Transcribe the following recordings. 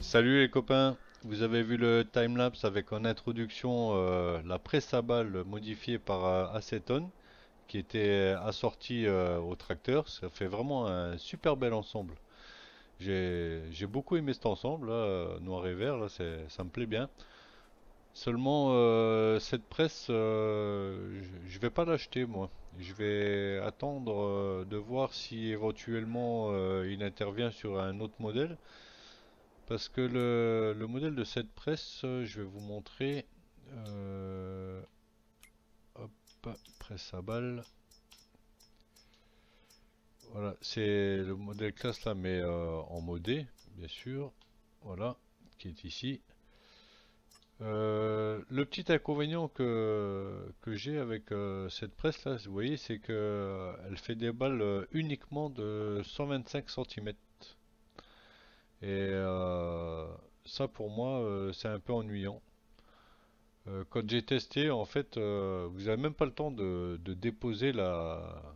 Salut les copains, vous avez vu le timelapse avec en introduction la presse à balles modifiée par Acetone qui était assortie au tracteur. Ça fait vraiment un super bel ensemble. J'ai beaucoup aimé cet ensemble là, noir et vert là, ça me plaît bien. Seulement cette presse, je vais pas l'acheter moi. Je vais attendre de voir si éventuellement il intervient sur un autre modèle. Parce que le modèle de cette presse, je vais vous montrer. euh, Hop, presse à balles. Voilà, c'est le modèle classe là, mais en modé, bien sûr. Voilà, qui est ici. Le petit inconvénient que j'ai avec cette presse là, vous voyez, c'est que elle fait des balles uniquement de 125 centimètres. Et ça pour moi, c'est un peu ennuyant. Quand j'ai testé, en fait, vous n'avez même pas le temps de déposer la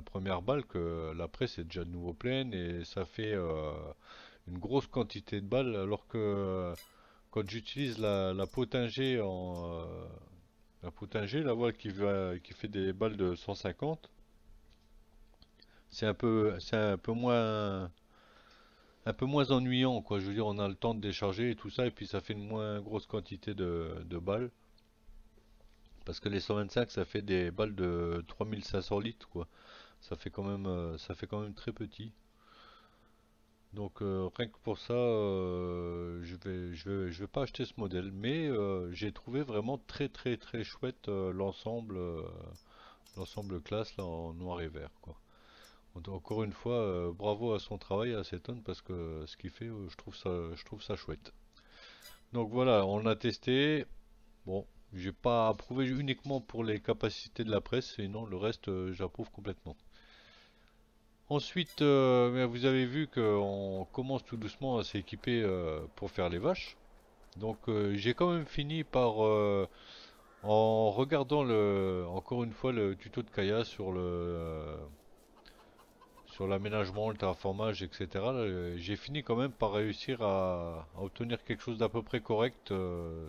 première balle, que la presse est déjà de nouveau pleine et ça fait une grosse quantité de balles, alors que quand j'utilise la Pottinger la Pottinger, la voile qui fait des balles de 150, c'est un peu moins ennuyant, quoi. Je veux dire, on a le temps de décharger et tout ça, et puis ça fait une moins grosse quantité de balles. Parce que les 125, ça fait des balles de 3500 litres, quoi. Ça fait quand même très petit. Donc rien que pour ça, je vais pas acheter ce modèle. Mais j'ai trouvé vraiment très très très chouette l'ensemble classe là en noir et vert, quoi. Encore une fois, bravo à son travail à cet homme parce que ce qu'il fait, je trouve ça chouette. Donc voilà, on a testé. Bon, j'ai pas approuvé uniquement pour les capacités de la presse, sinon le reste, j'approuve complètement. Ensuite, ben, vous avez vu qu'on commence tout doucement à s'équiper pour faire les vaches. Donc j'ai quand même fini par, en regardant encore une fois le tuto de Kaya sur l'aménagement, le terraformage, etc. là, j'ai fini quand même par réussir à obtenir quelque chose d'à peu près correct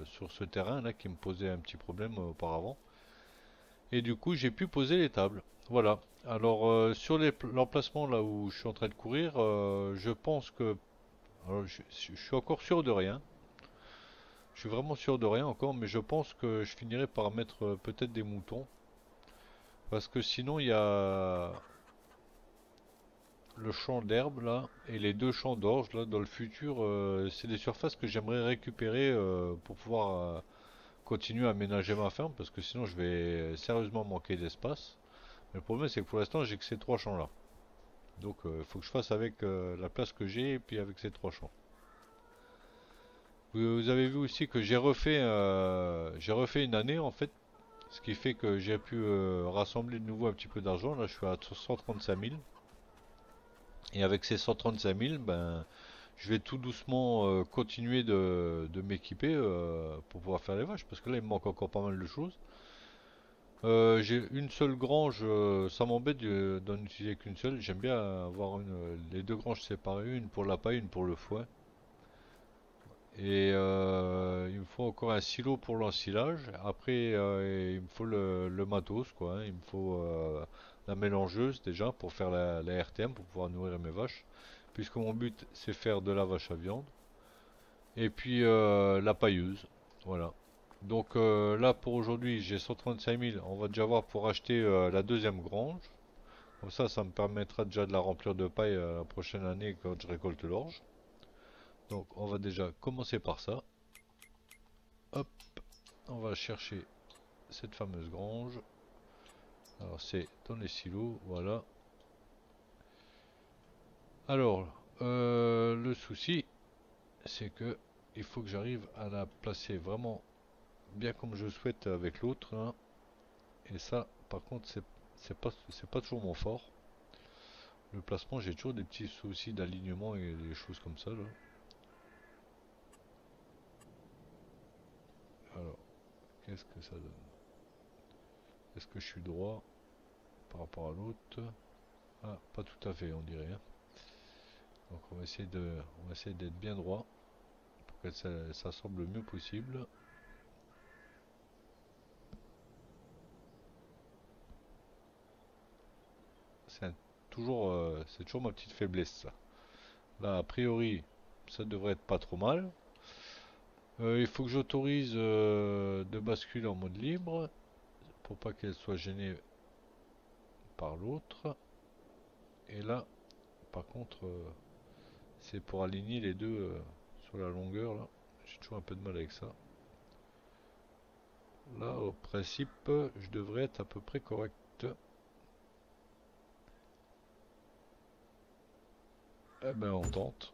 sur ce terrain là qui me posait un petit problème auparavant. Et du coup, j'ai pu poser les tables. Voilà. Alors, sur l'emplacement là où je suis en train de courir, je pense que. Alors, je suis encore sûr de rien. Je suis vraiment sûr de rien encore, mais je pense que je finirai par mettre peut-être des moutons. Parce que sinon, il y a le champ d'herbe là et les deux champs d'orge là dans le futur. C'est des surfaces que j'aimerais récupérer pour pouvoir continuer à aménager ma ferme. Parce que sinon, je vais sérieusement manquer d'espace. Mais le problème, c'est que pour l'instant, j'ai que ces trois champs là. Donc il faut que je fasse avec la place que j'ai et puis avec ces trois champs. Vous avez vu aussi que j'ai refait une année en fait, ce qui fait que j'ai pu rassembler de nouveau un petit peu d'argent. Là je suis à 135 000 et avec ces 135 000, ben je vais tout doucement continuer de m'équiper pour pouvoir faire les vaches parce que là il me manque encore pas mal de choses. J'ai une seule grange, ça m'embête d'en utiliser qu'une seule. J'aime bien avoir les deux granges séparées, une pour la paille, une pour le foin. Et il me faut encore un silo pour l'ensilage. Après, il me faut le matos, quoi, hein. Il me faut la mélangeuse déjà pour faire la RTM, pour pouvoir nourrir mes vaches. Puisque mon but, c'est faire de la vache à viande. Et puis la pailleuse. Voilà. Donc là, pour aujourd'hui, j'ai 135 000. On va déjà voir pour acheter la deuxième grange. Comme ça me permettra déjà de la remplir de paille la prochaine année quand je récolte l'orge. Donc on va déjà commencer par ça. Hop, on va chercher cette fameuse grange. Alors c'est dans les silos, voilà. Alors, le souci, c'est que il faut que j'arrive à la placer vraiment bien comme je souhaite avec l'autre, hein. Et ça, par contre, c'est pas toujours mon fort. Le placement, j'ai toujours des petits soucis d'alignement et des choses comme ça là. Alors, qu'est-ce que ça donne? Est-ce que je suis droit par rapport à l'autre? Ah, pas tout à fait, on dirait, hein. Donc on va essayer d'être bien droit pour que ça semble le mieux possible. C'est c'est toujours ma petite faiblesse ça. Là, a priori, ça devrait être pas trop mal. Il faut que j'autorise de basculer en mode libre pour pas qu'elle soit gênée par l'autre. Et là, par contre, c'est pour aligner les deux sur la longueur là. J'ai toujours un peu de mal avec ça. Là, au principe, je devrais être à peu près correct. Eh ben on tente.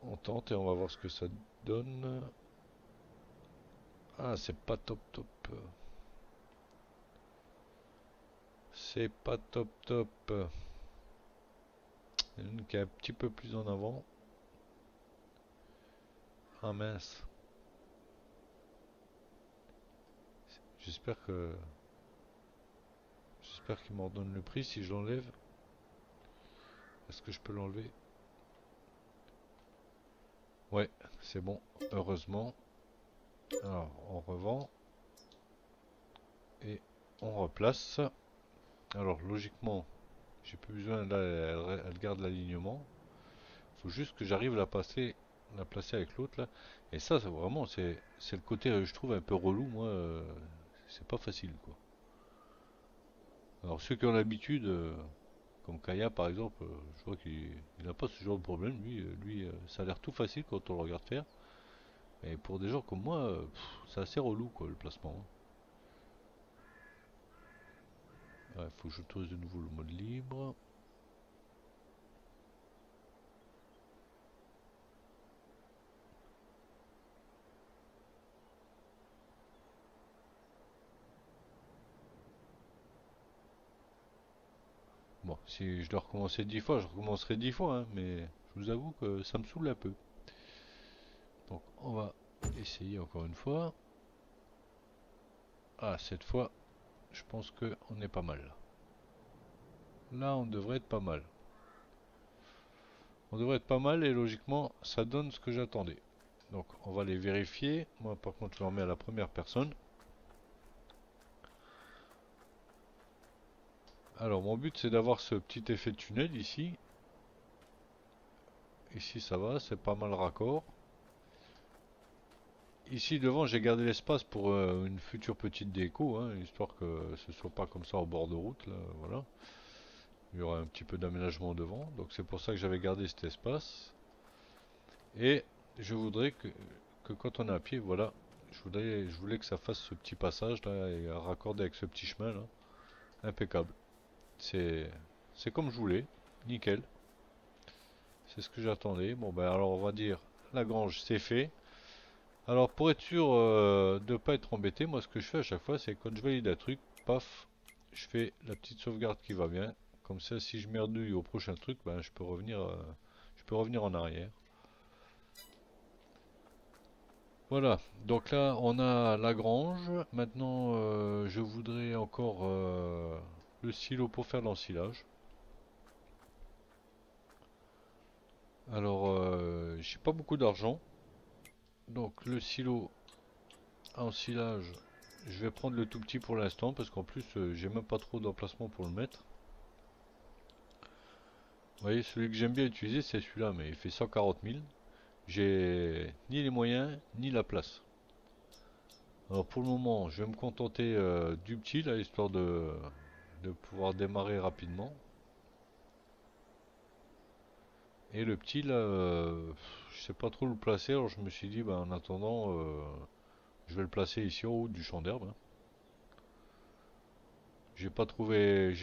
On tente et on va voir ce que ça donne. Ah, c'est pas top top. C'est pas top top. Il y en a une qui est un petit peu plus en avant. Ah mince. J'espère que... J'espère qu'il m'en donne le prix si je l'enlève. Est-ce que je peux l'enlever? Ouais, c'est bon. Heureusement. Alors, on revend. Et on replace. Alors, logiquement, j'ai plus besoin. Là, elle garde l'alignement. Faut juste que j'arrive à la placer avec l'autre là. Et ça, c'est vraiment, c'est le côté, je trouve, un peu relou. Moi, c'est pas facile, quoi. Alors, ceux qui ont l'habitude, comme Kaya par exemple, je vois qu'il n'a pas ce genre de problème. Lui, ça a l'air tout facile quand on le regarde faire. Et pour des gens comme moi, c'est assez relou, quoi, le placement, hein. Ouais, faut que j'autorise de nouveau le mode libre. Bon, si je dois recommencer 10 fois, je recommencerai 10 fois, hein, mais je vous avoue que ça me saoule un peu. Donc, on va essayer encore une fois. Ah, cette fois, je pense que on est pas mal. Là, on devrait être pas mal. On devrait être pas mal et logiquement, ça donne ce que j'attendais. Donc, on va les vérifier. Moi, par contre, je le remets à la première personne. Alors, mon but, c'est d'avoir ce petit effet de tunnel ici. Ici, ça va, c'est pas mal raccord. Ici, devant, j'ai gardé l'espace pour une future petite déco, hein, histoire que ce soit pas comme ça au bord de route, là, voilà. Il y aura un petit peu d'aménagement devant, donc c'est pour ça que j'avais gardé cet espace. Et je voudrais que quand on est à pied, voilà, je voulais que ça fasse ce petit passage là et raccorder avec ce petit chemin là. Impeccable. C'est, c'est comme je voulais. Nickel. C'est ce que j'attendais. Bon ben alors on va dire la grange c'est fait. Alors pour être sûr de ne pas être embêté, moi ce que je fais à chaque fois c'est quand je valide un truc, paf, je fais la petite sauvegarde qui va bien. Comme ça si je merdouille au prochain truc, ben je peux revenir en arrière. Voilà, donc là on a la grange. Maintenant je voudrais encore le silo pour faire l'ensilage. Alors j'ai pas beaucoup d'argent. Donc le silo à ensilage, je vais prendre le tout petit pour l'instant parce qu'en plus j'ai même pas trop d'emplacement pour le mettre. Vous voyez, celui que j'aime bien utiliser c'est celui-là, mais il fait 140 000. J'ai ni les moyens ni la place. Alors pour le moment, je vais me contenter du petit là, histoire de pouvoir démarrer rapidement. Et le petit là, je sais pas trop le placer, alors je me suis dit, bah, en attendant, je vais le placer ici en haut du champ d'herbe, hein. J'ai pas trouvé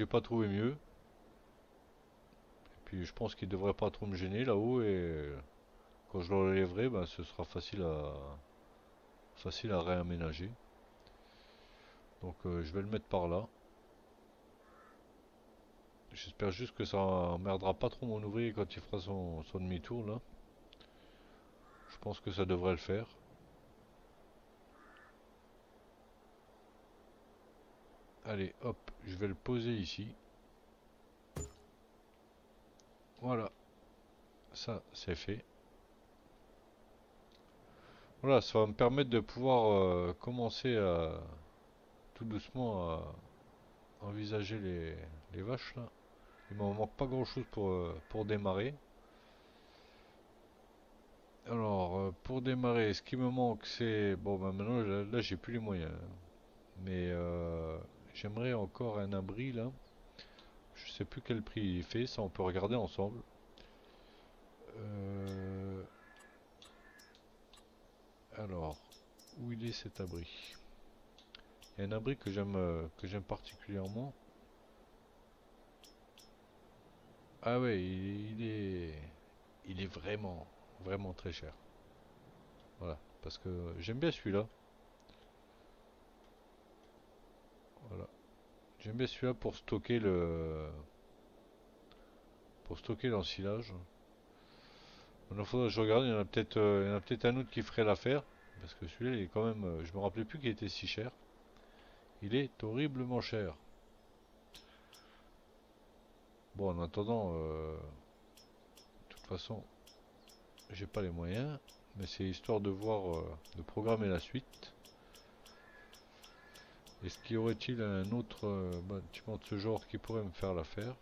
mieux. Et puis je pense qu'il devrait pas trop me gêner là-haut et quand je l'enlèverai, bah, ce sera facile à réaménager. Donc je vais le mettre par là. J'espère juste que ça emmerdera pas trop mon ouvrier quand il fera son demi-tour là. Je pense que ça devrait le faire. Allez, hop, je vais le poser ici. Voilà, ça c'est fait. Voilà, ça va me permettre de pouvoir commencer à tout doucement à envisager les vaches là. Il m'en manque pas grand chose pour démarrer. Alors, pour démarrer, ce qui me manque c'est... Bon, bah maintenant là j'ai plus les moyens, hein. Mais j'aimerais encore un abri là. Je sais plus quel prix il fait, ça on peut regarder ensemble. Euh, alors, où il est cet abri? Il y a un abri que j'aime particulièrement. Ah ouais, il est vraiment, vraiment très cher. Voilà, parce que j'aime bien celui-là. Voilà, j'aime bien celui-là pour stocker l'ensilage. Il faudrait que je regarde, il y en a peut-être un autre qui ferait l'affaire, parce que celui-là, il est quand même, je me rappelais plus qu'il était si cher. Il est horriblement cher. Bon, en attendant, de toute façon, j'ai pas les moyens, mais c'est histoire de voir, de programmer la suite. Est-ce qu'il y aurait-il un autre bâtiment de ce genre qui pourrait me faire l'affaire?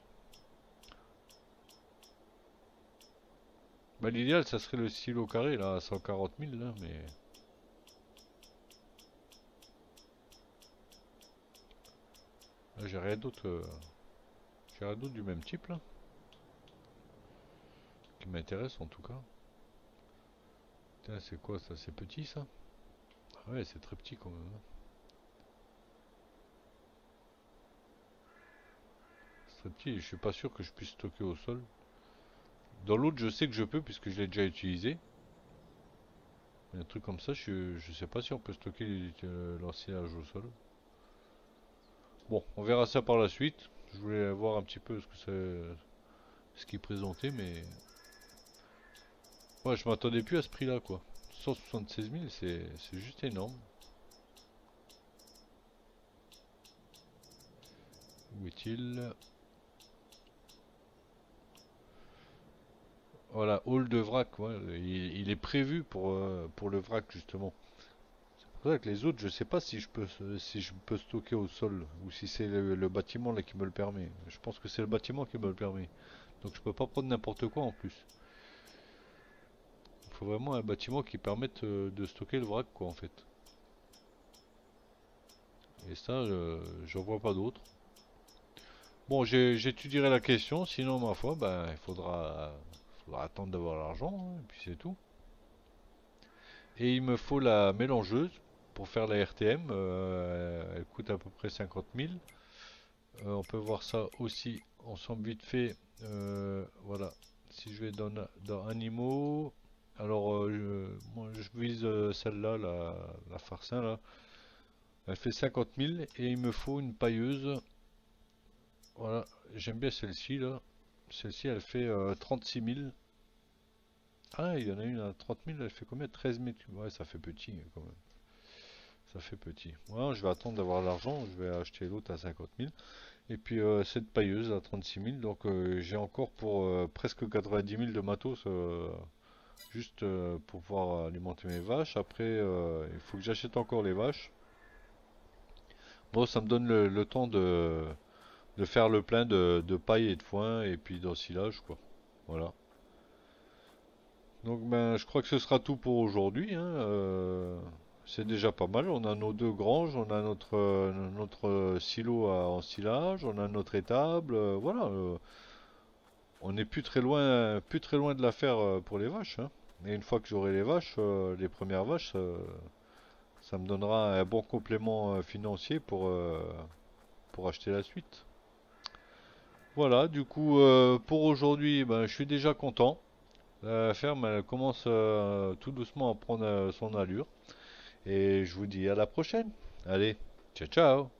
Bah, l'idéal, ça serait le silo carré, là, à 140 000, là, mais... Là, j'ai rien d'autre du même type, là, qui m'intéresse, en tout cas. Tiens, c'est quoi, ça? C'est petit, ça? Ah ouais, c'est très petit, quand même, hein. C'est très petit, et je suis pas sûr que je puisse stocker au sol. Dans l'autre, je sais que je peux, puisque je l'ai déjà utilisé. Mais un truc comme ça, je sais pas si on peut stocker l'ensilage au sol. Bon, on verra ça par la suite. Je voulais voir un petit peu ce qu'il présentait, mais ouais, je m'attendais plus à ce prix-là, quoi. 176 000, c'est juste énorme. Où est-il? Voilà, hall de vrac, ouais, il est prévu pour le vrac, justement. C'est pour ça que les autres, je sais pas si je peux stocker au sol ou si c'est le bâtiment là qui me le permet. Je pense que c'est le bâtiment qui me le permet. Donc je peux pas prendre n'importe quoi en plus. Il faut vraiment un bâtiment qui permette de stocker le vrac, quoi, en fait. Et ça, j'en vois pas d'autre. Bon, j'étudierai la question, sinon, ma foi, ben, faudra attendre d'avoir l'argent, hein, et puis c'est tout. Et il me faut la mélangeuse pour faire la RTM. Elle coûte à peu près 50 000. On peut voir ça aussi ensemble vite fait. Voilà. Si je vais dans animaux, alors moi, je vise celle-là, la Farcin là. Elle fait 50 000 et il me faut une pailleuse. Voilà, j'aime bien celle-ci là. Celle-ci elle fait 36 000. Ah, il y en a une à 30 000, elle fait combien? 13 000. Ouais, ça fait petit quand même. Ça fait petit. Ouais, je vais attendre d'avoir l'argent, je vais acheter l'autre à 50 000. Et puis cette pailleuse à 36 000. Donc j'ai encore pour presque 90 000 de matos juste pour pouvoir alimenter mes vaches. Après, il faut que j'achète encore les vaches. Bon, ça me donne le temps de faire le plein de paille et de foin et puis d'ensilage, quoi. Voilà. Donc ben, je crois que ce sera tout pour aujourd'hui, hein. C'est déjà pas mal. On a nos deux granges, on a notre silo à ensilage, on a notre étable. Voilà. On n'est plus très loin de l'affaire pour les vaches, hein. Et une fois que j'aurai les vaches, les premières vaches, ça me donnera un bon complément financier pour acheter la suite. Voilà, du coup, pour aujourd'hui, ben, je suis déjà content. La ferme, elle commence tout doucement à prendre son allure. Et je vous dis à la prochaine. Allez, ciao ciao!